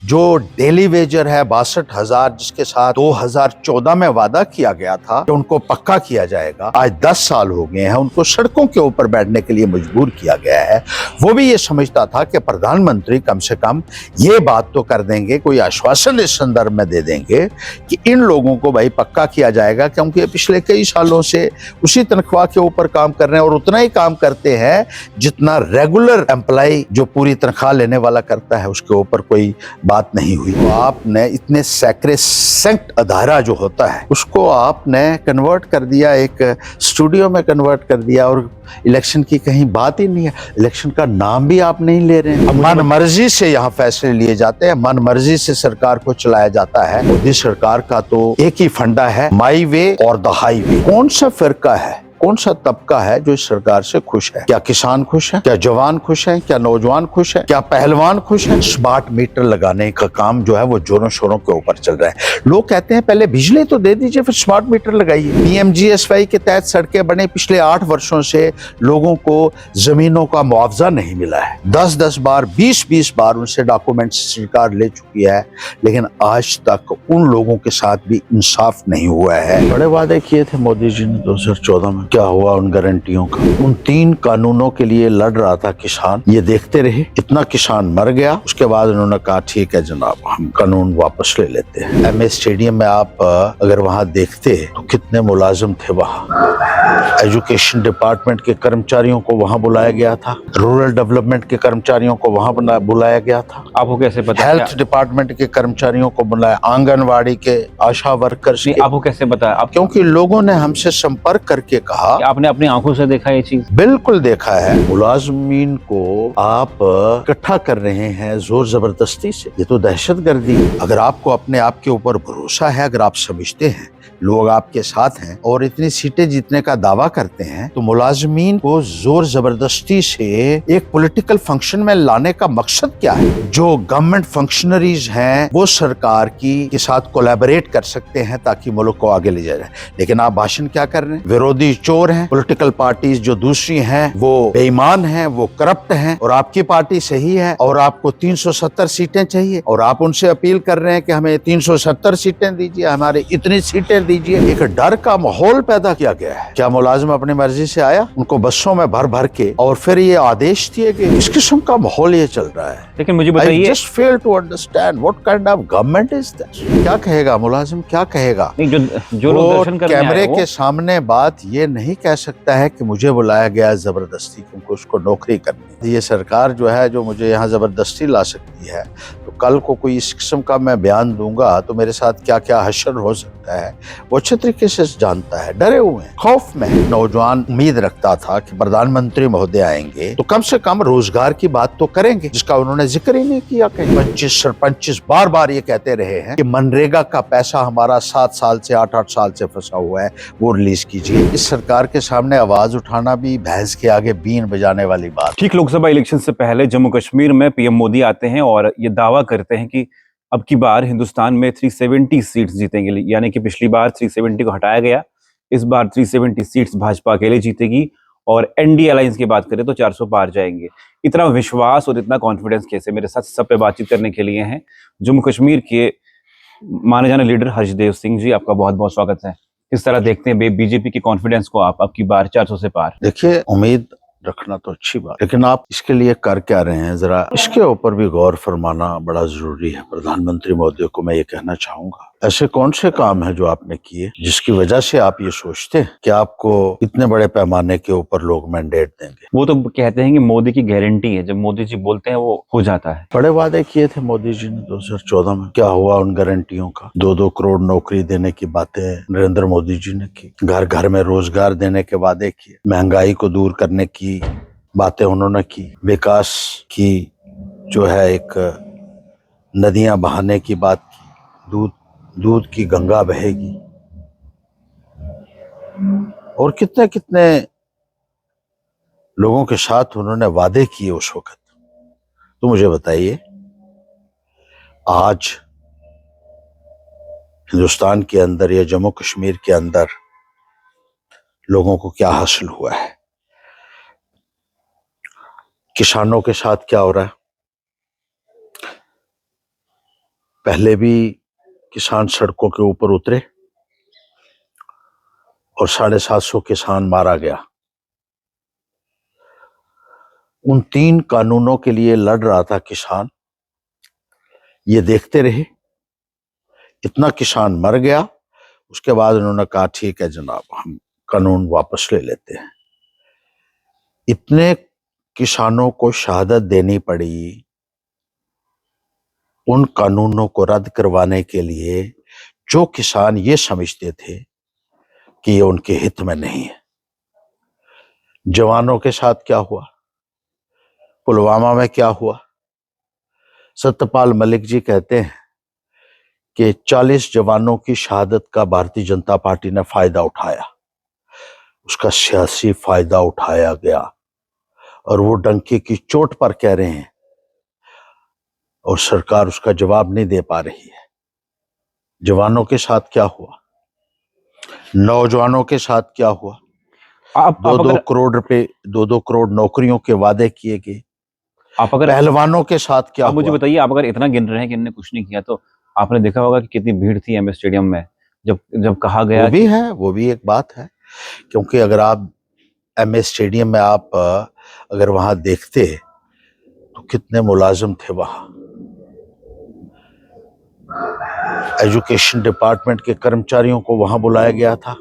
जो daily Vaser है 62,000, जिसके साथ 2014 में वादा किया गया था कि उनको पक्का किया जाएगा, आज 10 साल हो गए हैं, उनको सड़कों के ऊपर बैठने के लिए मजबूर किया गया है। वो भी ये समझता था कि प्रधानमंत्री कम से कम ये बात तो कर देंगे, कोई आश्वासन इस संदर्भ में दे देंगे कि इन लोगों को भाई पक्का किया जाएगा, क्योंकि पिछले कई सालों से उसी तनख्वाह के ऊपर काम कर रहे हैं और उतना ही काम करते हैं जितना रेगुलर एम्प्लॉय जो पूरी तनख्वाह लेने वाला करता है, उसके ऊपर कोई बात नहीं हुई। तो आपने इतने सैक्रोसैंक्ट अदारा जो होता है उसको आपने कन्वर्ट कर दिया, एक स्टूडियो में कन्वर्ट कर दिया, और इलेक्शन की कहीं बात ही नहीं है। इलेक्शन का नाम भी आप नहीं ले रहे हैं। मन मर्जी से यहाँ फैसले लिए जाते हैं, मन मर्जी से सरकार को चलाया जाता है। मोदी सरकार का तो एक ही फंडा है, माई वे और द हाईवे। कौन सा फिरका है, कौन सा तबका है जो इस सरकार से खुश है? क्या किसान खुश है? क्या जवान खुश है? क्या नौजवान खुश है? क्या पहलवान खुश है? स्मार्ट मीटर लगाने का काम जो है वो जोरों शोरों के ऊपर चल रहा है। लोग कहते हैं पहले बिजली तो दे दीजिए, फिर स्मार्ट मीटर लगाइए। पीएमजीएसवाई के तहत सड़कें बने, पिछले 8 वर्षों से लोगों को जमीनों का मुआवजा नहीं मिला है। 10-10 बार, 20-20 बार उनसे डॉक्यूमेंट सरकार ले चुकी है, लेकिन आज तक उन लोगों के साथ भी इंसाफ नहीं हुआ है। बड़े वादे किए थे मोदी जी ने 2014 में, क्या हुआ उन गारंटियों का? उन 3 कानूनों के लिए लड़ रहा था किसान, ये देखते रहे, इतना किसान मर गया। उसके बाद उन्होंने कहा ठीक है जनाब, हम कानून वापस ले लेते हैं। एमए स्टेडियम में आप अगर वहां देखते तो कितने मुलाजिम थे वहां। एजुकेशन डिपार्टमेंट के कर्मचारियों को वहां बुलाया गया था, रूरल डेवलपमेंट के कर्मचारियों को वहां बुलाया गया था। आपको कैसे पता? हेल्थ डिपार्टमेंट के कर्मचारियों को बुलाया, आंगनवाड़ी के आशा वर्कर्स। आपको कैसे पता? आप क्योंकि लोगों ने हमसे संपर्क करके कहा। आपने अपनी आंखों से देखा ये चीज? बिल्कुल देखा है। मुलाजमीन को आप इकट्ठा कर रहे हैं जोर जबरदस्ती से, ये तो दहशतगर्दी है। अगर आपको अपने आप के ऊपर भरोसा है, अगर आप समझते हैं लोग आपके साथ हैं और इतनी सीटें जीतने का दावा करते हैं, तो मुलाजमीन को जोर जबरदस्ती से एक पॉलिटिकल फंक्शन में लाने का मकसद क्या है? जो गवर्नमेंट फंक्शनरीज हैं वो सरकार के साथ कोलैबोरेट कर सकते हैं ताकि मुल्क को आगे ले जाए। लेकिन आप भाषण क्या कर रहे हैं? विरोधी चोर हैं, पॉलिटिकल पार्टीज जो दूसरी हैं वो बेईमान हैं, वो करप्ट हैं, और आपकी पार्टी सही है और आपको 370 सीटें चाहिए और आप उनसे अपील कर रहे हैं कि हमें 370 सीटें दीजिए, हमारे इतनी सीटें दीजिए। एक डर का माहौल पैदा किया गया है। क्या मुलाजिम अपनी मर्जी से आया? उनको बसों में भर भर के और फिर ये आदेश दिए गए। इस किस्म का माहौल ये चल रहा है। लेकिन मुझे बताइए, I just fail to understand what kind of government is this? क्या कहेगा मुलाजिम, क्या कहेगा? नहीं, जो लोग दर्शन करने आए कैमरे वो के सामने बात ये नहीं कह सकता है कि मुझे बुलाया गया जबरदस्ती, क्योंकि उसको नौकरी करनी। ये सरकार जो है जो मुझे यहाँ जबरदस्ती ला सकती है, तो कल को कोई इस किस्म का मैं बयान दूंगा तो मेरे साथ क्या क्या हश्र हो सकता है वो अच्छे तरीके से जानता है। डरे हुए हैं, खौफ में। नौजवान उम्मीद रखता था कि प्रधानमंत्री महोदय आएंगे तो कम से कम रोजगार की बात तो करेंगे, जिसका उन्होंने जिक्र ही नहीं किया। 25 सरपंच बार बार ये कहते रहे हैं कि मनरेगा का पैसा हमारा 7 साल से 8 साल से फंसा हुआ है, वो रिलीज कीजिए। इस सरकार के सामने आवाज उठाना भी भैंस के आगे बीन बजाने वाली बात। ठीक लोकसभा इलेक्शन से पहले जम्मू कश्मीर में पीएम मोदी आते हैं और ये दावा करते हैं कि अब की बार हिंदुस्तान में 370 सीट्स जीतेंगे, यानी कि पिछली बार 370 को हटाया गया, इस बार 370 सीट्स भाजपा अकेले जीतेगी और एनडीए अलायंस की बात करें तो 400 पार जाएंगे। इतना विश्वास और इतना कॉन्फिडेंस कैसे? मेरे साथ सब पे बातचीत करने के लिए हैं जम्मू कश्मीर के माने जाने लीडर हर्षदेव सिंह जी, आपका बहुत बहुत स्वागत है। किस तरह देखते हैं बीजेपी के कॉन्फिडेंस को आप, अब की बार 400 से पार? देखिए, उम्मीद रखना तो अच्छी बात, लेकिन आप इसके लिए कर क्या रहे हैं, जरा इसके ऊपर भी गौर फरमाना बड़ा जरूरी है। प्रधानमंत्री महोदय को मैं ये कहना चाहूंगा, ऐसे कौन से काम है जो आपने किए जिसकी वजह से आप ये सोचते हैं कि आपको इतने बड़े पैमाने के ऊपर लोग मैंडेट देंगे? वो तो कहते हैं कि मोदी की गारंटी है, जब मोदी जी बोलते हैं वो हो जाता है। बड़े वादे किए थे मोदी जी ने 2014 में, क्या हुआ उन गारंटियों का? 2-2 करोड़ नौकरी देने की बातें नरेंद्र मोदी जी ने की, घर घर में रोजगार देने के वादे किए, महंगाई को दूर करने की बातें उन्होंने की, विकास की जो है एक नदियां बहाने की बात की, दूध की गंगा बहेगी, और कितने कितने लोगों के साथ उन्होंने वादे किए उस वक्त। तो मुझे बताइए, आज हिंदुस्तान के अंदर या जम्मू कश्मीर के अंदर लोगों को क्या हासिल हुआ है? किसानों के साथ क्या हो रहा है? पहले भी किसान सड़कों के ऊपर उतरे और 750 किसान मारा गया। उन 3 कानूनों के लिए लड़ रहा था किसान, ये देखते रहे, इतना किसान मर गया। उसके बाद उन्होंने कहा ठीक है जनाब, हम कानून वापस ले लेते हैं। इतने किसानों को शहादत देनी पड़ी उन कानूनों को रद्द करवाने के लिए जो किसान ये समझते थे कि ये उनके हित में नहीं है। जवानों के साथ क्या हुआ, पुलवामा में क्या हुआ। सत्यपाल मलिक जी कहते हैं कि 40 जवानों की शहादत का भारतीय जनता पार्टी ने फायदा उठाया, उसका सियासी फायदा उठाया गया और वो डंके की चोट पर कह रहे हैं और सरकार उसका जवाब नहीं दे पा रही है। जवानों के साथ क्या हुआ, नौजवानों के साथ क्या हुआ। आप 2-2 करोड़ रुपए, 2-2 करोड़ नौकरियों के वादे किए गए। आप अगर पहलवानों के साथ क्या आप मुझे हुआ। बताइए, आप अगर इतना गिन रहे हैं कि इनने कुछ नहीं किया, तो आपने देखा होगा कि कितनी भीड़ थी एमए स्टेडियम में जब जब कहा गया वो भी है, वो भी एक बात है, क्योंकि अगर आप एमए स्टेडियम में आप अगर वहां देखते तो कितने मुलाजिम थे वहां। एजुकेशन डिपार्टमेंट के कर्मचारियों को वहां बुलाया गया था,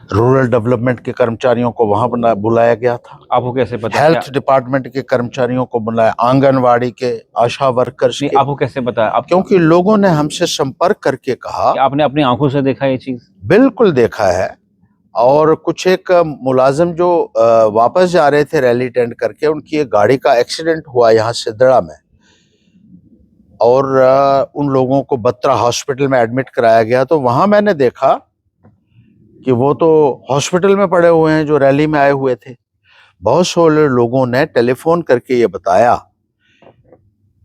रूरल डेवलपमेंट के कर्मचारियों को वहां बुलाया गया था, आपको कैसे पता हेल्थ डिपार्टमेंट के कर्मचारियों को बुलाया, आंगनवाड़ी के, आशा वर्कर्स नहीं, के। आपको कैसे पता आप क्योंकि लोगों ने हमसे संपर्क करके कहा। आपने अपनी आंखों से देखा ये चीज? बिल्कुल देखा है। और कुछ एक मुलाजिम जो वापस जा रहे थे रैली अटेंड करके, उनकी एक गाड़ी का एक्सीडेंट हुआ यहाँ सिद्धड़ा में और उन लोगों को बत्रा हॉस्पिटल में एडमिट कराया गया। तो वहां मैंने देखा कि वो तो हॉस्पिटल में पड़े हुए हैं जो रैली में आए हुए थे। बहुत सारे लोगों ने टेलीफोन करके ये बताया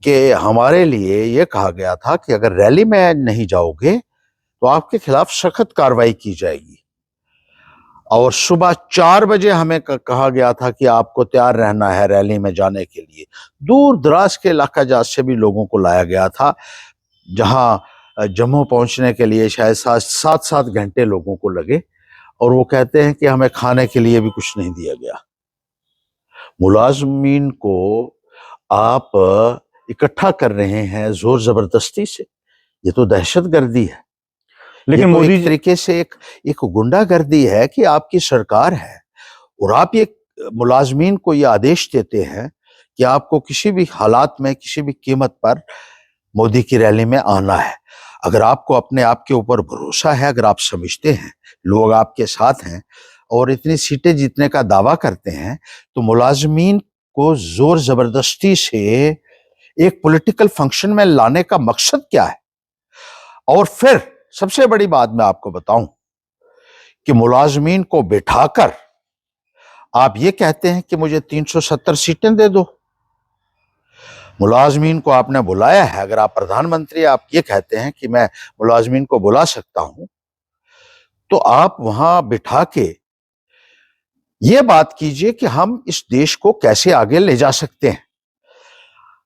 कि हमारे लिए ये कहा गया था कि अगर रैली में नहीं जाओगे तो आपके खिलाफ सख्त कार्रवाई की जाएगी। और सुबह 4 बजे हमें कहा गया था कि आपको तैयार रहना है रैली में जाने के लिए। दूर दराज के इलाका जात से भी लोगों को लाया गया था, जहां जम्मू पहुंचने के लिए शायद 7-7 घंटे लोगों को लगे। और वो कहते हैं कि हमें खाने के लिए भी कुछ नहीं दिया गया। मुलाजमीन को आप इकट्ठा कर रहे हैं जोर जबरदस्ती से, ये तो दहशतगर्दी है। लेकिन ये तो मोदी एक तरीके से एक गुंडागर्दी है कि आपकी सरकार है और आप ये मुलाजमीन को ये आदेश देते हैं कि आपको किसी भी हालात में किसी भी कीमत पर मोदी की रैली में आना है। अगर आपको अपने आप के ऊपर भरोसा है, अगर आप समझते हैं लोग आपके साथ हैं और इतनी सीटें जीतने का दावा करते हैं, तो मुलाजमीन को जोर जबरदस्ती से एक पॉलिटिकल फंक्शन में लाने का मकसद क्या है। और फिर सबसे बड़ी बात मैं आपको बताऊं कि मुलाजमीन को बिठाकर आप ये कहते हैं कि मुझे 370 सीटें दे दो। मुलाजमीन को आपने बुलाया है, अगर आप प्रधानमंत्री आप ये कहते हैं कि मैं मुलाजमीन को बुला सकता हूं, तो आप वहां बिठा के ये बात कीजिए कि हम इस देश को कैसे आगे ले जा सकते हैं,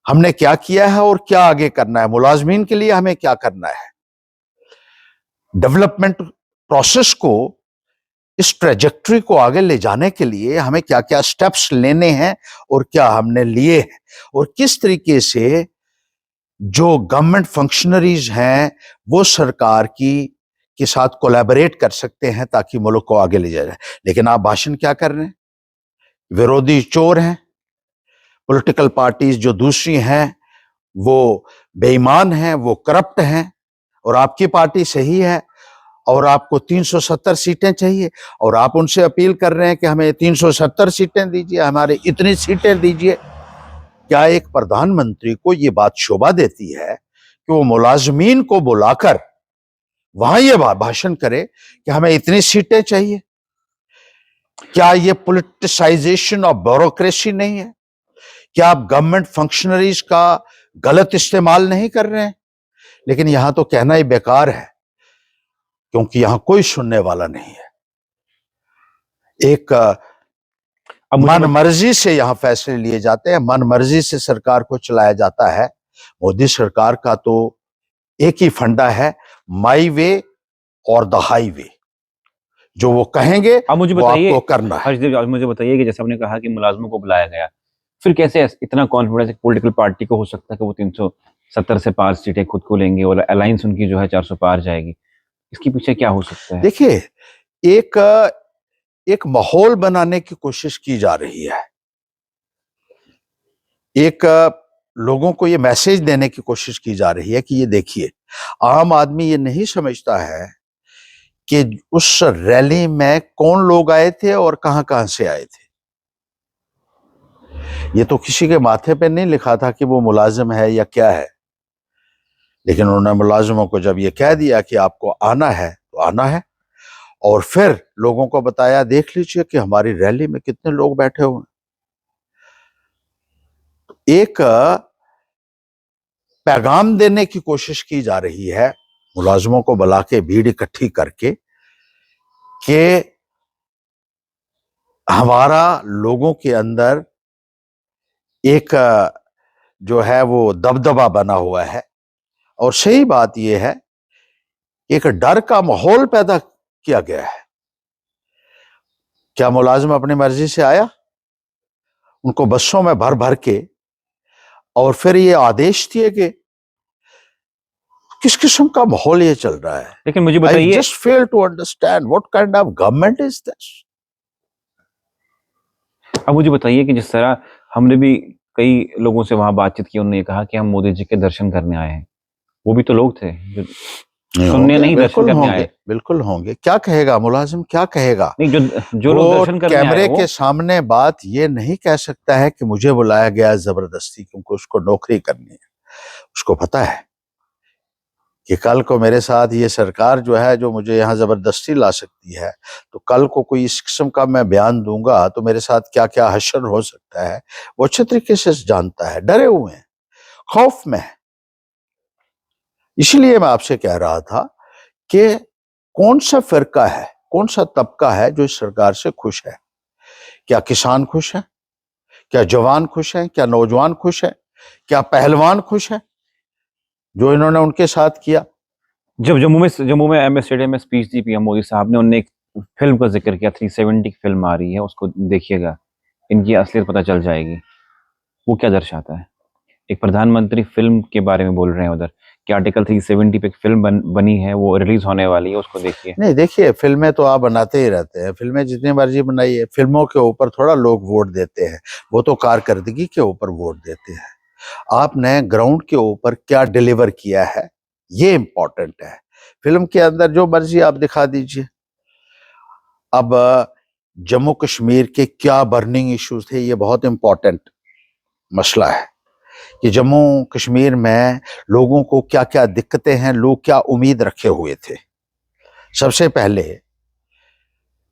हमने क्या किया है और क्या आगे करना है, मुलाजमीन के लिए हमें क्या करना है, डेवलपमेंट प्रोसेस को, इस ट्रेजेक्ट्री को आगे ले जाने के लिए हमें क्या क्या स्टेप्स लेने हैं और क्या हमने लिए हैं, और किस तरीके से जो गवर्नमेंट फंक्शनरीज हैं वो सरकार की के साथ कोलैबोरेट कर सकते हैं ताकि मुल्क को आगे ले जाया जाए। लेकिन आप भाषण क्या कर रहे हैं, विरोधी चोर हैं, पॉलिटिकल पार्टीज जो दूसरी हैं वो बेईमान हैं, वो करप्ट हैं, और आपकी पार्टी सही है और आपको 370 सीटें चाहिए और आप उनसे अपील कर रहे हैं कि हमें 370 सीटें दीजिए, हमारे इतनी सीटें दीजिए। क्या एक प्रधानमंत्री को ये बात शोभा देती है कि वो मुलाजमीन को बुलाकर वहां ये भाषण करे कि हमें इतनी सीटें चाहिए? क्या ये पॉलिटिसाइजेशन ऑफ ब्यूरोक्रेसी नहीं है? क्या आप गवर्नमेंट फंक्शनरीज का गलत इस्तेमाल नहीं कर रहे हैं? लेकिन यहां तो कहना ही बेकार है, क्योंकि यहां कोई सुनने वाला नहीं है। एक मन मर्जी से यहां फैसले लिए जाते हैं, मन मर्जी से सरकार को चलाया जाता है। मोदी सरकार का तो एक ही फंडा है, माई वे और द हाईवे। जो वो कहेंगे अब मुझे वो बताइए आपको करना है। हर्षदेव, अब मुझे बताइए कि जैसे आपने कहा कि मुलाजमों को बुलाया गया, फिर कैसे इतना कॉन्फिडेंस एक पॉलिटिकल पार्टी को हो सकता है कि वो 370 से पार सीटें खुद को लेंगे और अलायंस उनकी जो है 400 पार जाएगी? इसके पीछे क्या हो सकता है? देखिए, एक एक माहौल बनाने की कोशिश की जा रही है, एक लोगों को ये मैसेज देने की कोशिश की जा रही है कि ये देखिए, आम आदमी ये नहीं समझता है कि उस रैली में कौन लोग आए थे और कहां कहां से आए थे। ये तो किसी के माथे पे नहीं लिखा था कि वो मुलाजिम है या क्या है, लेकिन उन्होंने मुलाजिमों को जब ये कह दिया कि आपको आना है तो आना है, और फिर लोगों को बताया देख लीजिए कि हमारी रैली में कितने लोग बैठे हुए हैं। एक पैगाम देने की कोशिश की जा रही है, मुलाजिमों को बुला के भीड़ इकट्ठी करके, कि हमारा लोगों के अंदर एक जो है वो दबदबा बना हुआ है। और सही बात यह है, एक डर का माहौल पैदा किया गया है। क्या मुलाजिम अपनी मर्जी से आया? उनको बसों में भर भर के और फिर ये आदेश दिए गए। किस किस्म का माहौल ये चल रहा है? लेकिन मुझे आई बताइए, just fail to understand what kind of government is this. अब मुझे बताइए कि जिस तरह हमने भी कई लोगों से वहां बातचीत की, उन्होंने कहा कि हम मोदी जी के दर्शन करने आए हैं। वो भी तो लोग थे जो सुनने नहीं, दर्शन करने आए। बिल्कुल होंगे। क्या कहेगा मुलाजिम, क्या कहेगा? नहीं, जो लोग वो दर्शन करने आए कैमरे वो के सामने बात ये नहीं कह सकता है कि मुझे बुलाया गया जबरदस्ती, क्योंकि उसको नौकरी करनी है। उसको पता है कि कल को मेरे साथ ये सरकार जो है, जो मुझे यहाँ जबरदस्ती ला सकती है, तो कल को कोई इस किस्म का मैं बयान दूंगा तो मेरे साथ क्या क्या हश्र हो सकता है, वो अच्छे तरीके से जानता है। डरे हुए हैं, खौफ में है। इसलिए मैं आपसे कह रहा था कि कौन सा फिरका है, कौन सा तबका है जो इस सरकार से खुश है? क्या किसान खुश है? क्या जवान खुश है? क्या नौजवान खुश है? क्या पहलवान खुश है जो इन्होंने उनके साथ किया? जब जम्मू में एमए स्टेडियम में स्पीच दी पीएम मोदी साहब ने, उन्होंने एक फिल्म का जिक्र किया, 370 की फिल्म आ रही है, उसको देखिएगा, इनकी असलियत पता चल जाएगी। वो क्या दर्शाता है? एक प्रधानमंत्री फिल्म के बारे में बोल रहे हैं उधर कि आर्टिकल 370 पे एक फिल्म बनी है, वो रिलीज होने वाली है, उसको देखिए। नहीं, देखिए, फिल्में तो आप बनाते ही रहते हैं, फिल्में जितनी मर्जी बनाइए। फिल्मों के ऊपर थोड़ा लोग वोट देते हैं, वो तो कारकर्दगी के ऊपर वोट देते हैं। आपने ग्राउंड के ऊपर क्या डिलीवर किया है, ये इंपॉर्टेंट है। फिल्म के अंदर जो मर्जी आप दिखा दीजिए। अब जम्मू कश्मीर के क्या बर्निंग इश्यूज थे, ये बहुत इंपॉर्टेंट मसला है कि जम्मू कश्मीर में लोगों को क्या क्या दिक्कतें हैं, लोग क्या उम्मीद रखे हुए थे। सबसे पहले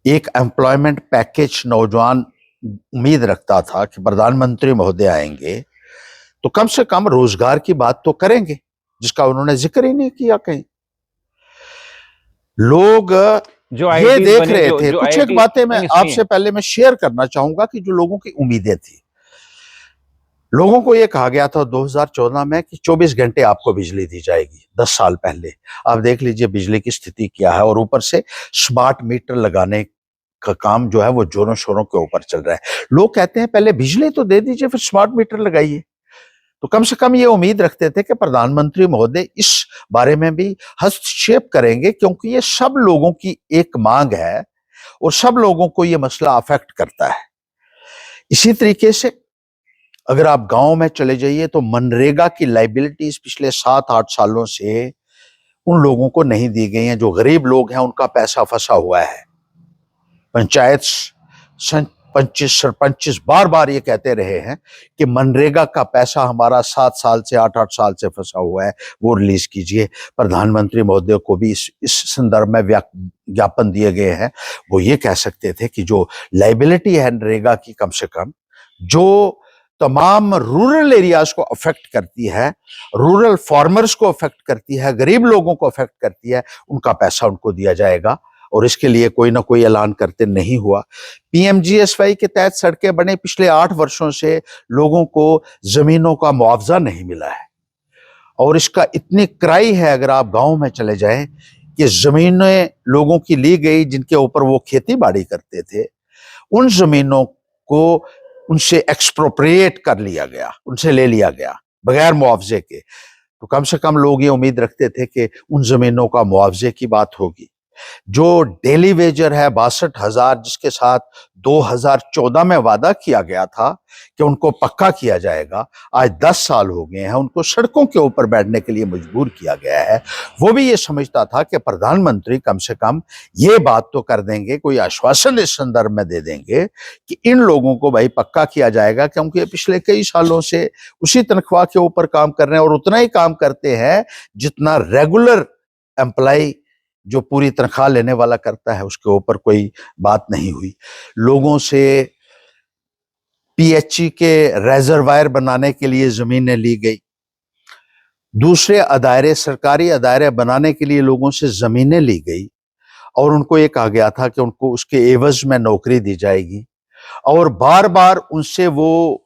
एक एम्प्लॉयमेंट पैकेज नौजवान उम्मीद रखता था कि प्रधानमंत्री महोदय आएंगे तो कम से कम रोजगार की बात तो करेंगे, जिसका उन्होंने जिक्र ही नहीं किया कहीं। लोग जो ये IITs देख बने, रहे थे। जो कुछ एक IIT बातें मैं नहीं, सुनिए। आपसे पहले मैं शेयर करना चाहूंगा कि जो लोगों की उम्मीदें थी। लोगों को यह कहा गया था 2014 में कि 24 घंटे आपको बिजली दी जाएगी। 10 साल पहले आप देख लीजिए बिजली की स्थिति क्या है, और ऊपर से स्मार्ट मीटर लगाने का काम जो है वो जोरों शोरों के ऊपर चल रहा है। लोग कहते हैं पहले बिजली तो दे दीजिए, फिर स्मार्ट मीटर लगाइए। तो कम से कम ये उम्मीद रखते थे कि प्रधानमंत्री महोदय इस बारे में भी हस्तक्षेप करेंगे, क्योंकि ये सब लोगों की एक मांग है और सब लोगों को ये मसला अफेक्ट करता है। इसी तरीके से अगर आप गांव में चले जाइए तो मनरेगा की लाइबिलिटीज पिछले 7-8 सालों से उन लोगों को नहीं दी गई हैं। जो गरीब लोग हैं उनका पैसा फंसा हुआ है। पंचायत सरपंच बार बार ये कहते रहे हैं कि मनरेगा का पैसा हमारा 7 साल से 8-8 साल से फंसा हुआ है, वो रिलीज कीजिए। प्रधानमंत्री महोदय को भी इस संदर्भ में ज्ञापन दिए गए हैं। वो ये कह सकते थे कि जो लाइबिलिटी है नरेगा की, कम से कम जो तमाम रूरल एरियाज को अफेक्ट करती है, रूरल फार्मर्स को अफेक्ट करती है, गरीब लोगों को अफेक्ट करती है, उनका पैसा उनको दिया जाएगा। और इसके लिए कोई ना कोई ऐलान करते नहीं हुआ। PMGSY के तहत सड़कें बने, पिछले 8 वर्षों से लोगों को जमीनों का मुआवजा नहीं मिला है। और इसका इतनी क्राई है, अगर आप गांव में चले जाएं, कि जमीनें लोगों की ली गई जिनके ऊपर वो खेती बाड़ी करते थे, उन जमीनों को उनसे एक्सप्रोप्रिएट कर लिया गया, उनसे ले लिया गया बगैर मुआवजे के। तो कम से कम लोग ये उम्मीद रखते थे कि उन जमीनों का मुआवजे की बात होगी। जो डेली वेजर है 62,000, जिसके साथ 2014 में वादा किया गया था कि उनको पक्का किया जाएगा, आज 10 साल हो गए हैं, उनको सड़कों के ऊपर बैठने के लिए मजबूर किया गया है। वो भी ये समझता था कि प्रधानमंत्री कम से कम ये बात तो कर देंगे, कोई आश्वासन इस संदर्भ में दे देंगे कि इन लोगों को भाई पक्का किया जाएगा, क्योंकि पिछले कई सालों से उसी तनख्वाह के ऊपर काम कर रहे हैं और उतना ही काम करते हैं जितना रेगुलर एम्प्लॉय जो पूरी तनख्वाह लेने वाला करता है। उसके ऊपर कोई बात नहीं हुई। लोगों से पीएचई के रेजर्वायर बनाने के लिए जमीनें ली गई, दूसरे अदारे, सरकारी अदारे बनाने के लिए लोगों से जमीनें ली गई, और उनको ये कहा गया था कि उनको उसके एवज में नौकरी दी जाएगी, और बार बार उनसे वो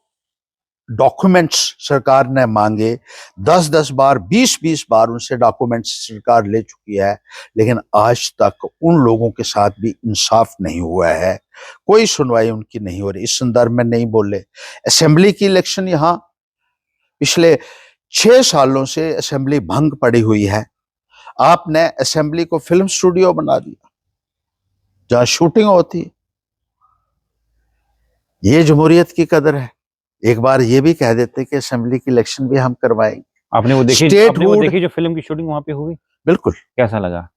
डॉक्यूमेंट्स सरकार ने मांगे। 10-10 बार, 20-20 बार उनसे डॉक्यूमेंट्स सरकार ले चुकी है, लेकिन आज तक उन लोगों के साथ भी इंसाफ नहीं हुआ है, कोई सुनवाई उनकी नहीं हो रही। इस संदर्भ में नहीं बोले। असेंबली की इलेक्शन, यहाँ पिछले 6 सालों से असेंबली भंग पड़ी हुई है। आपने असेंबली को फिल्म स्टूडियो बना दिया जहां शूटिंग होती है। ये जमहूरियत की कदर है। एक बार ये भी कह देते कि असेंबली की इलेक्शन भी हम करवाएंगे। आपने वो देखी जो फिल्म की शूटिंग वहां पे हुई? बिल्कुल। कैसा लगा?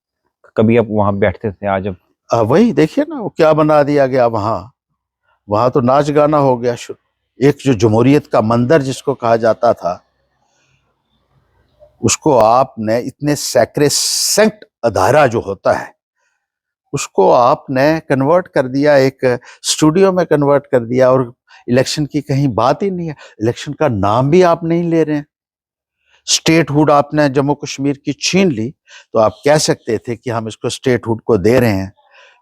कभी आप वहां बैठते थे, आज अब वही देखिए ना, वो क्या बना दिया गया वहां तो नाच गाना हो गया शुरू। एक जो जमहूरियत का मंदिर जिसको कहा जाता था, उसको आपने इतने सैक्रेसेंट अदारा जो होता है, उसको आपने कन्वर्ट कर दिया, एक स्टूडियो में कन्वर्ट कर दिया, और इलेक्शन की कहीं बात ही नहीं है। इलेक्शन का नाम भी आप नहीं ले रहे हैं। स्टेटहुड आपने जम्मू कश्मीर की छीन ली, तो आप कह सकते थे कि हम इसको स्टेटहुड को दे रहे हैं।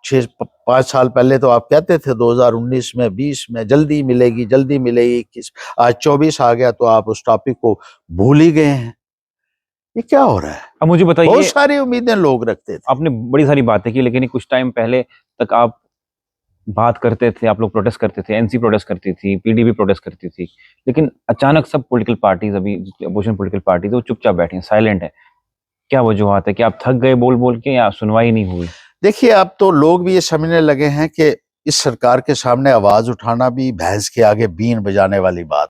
6-5 साल पहले तो आप कहते थे 2019 में, 20 में जल्दी मिलेगी, जल्दी मिलेगी। 21, आज 24 आ गया तो आप उस टॉपिक को भूल ही गए हैं। ये क्या हो रहा है? अब मुझे बताइए। बहुत सारी उम्मीदें लोग रखते थे। आपने बड़ी सारी बातें की, लेकिन कुछ टाइम पहले तक आप बात करते थे, आप लोग प्रोटेस्ट करते थे, एनसी प्रोटेस्ट करती थी, पीडीपी प्रोटेस्ट करती थी, लेकिन अचानक सब पॉलिटिकल पार्टीज, अभी अपोजिशन पॉलिटिकल पार्टीज, वो चुपचाप बैठी हैं, साइलेंट है। क्या वजूहत है? कि आप थक गए बोल बोल के, या सुनवाई नहीं हुई? देखिए, अब तो लोग भी ये समझने लगे हैं कि इस सरकार के सामने आवाज उठाना भी भैंस के आगे बीन बजाने वाली बात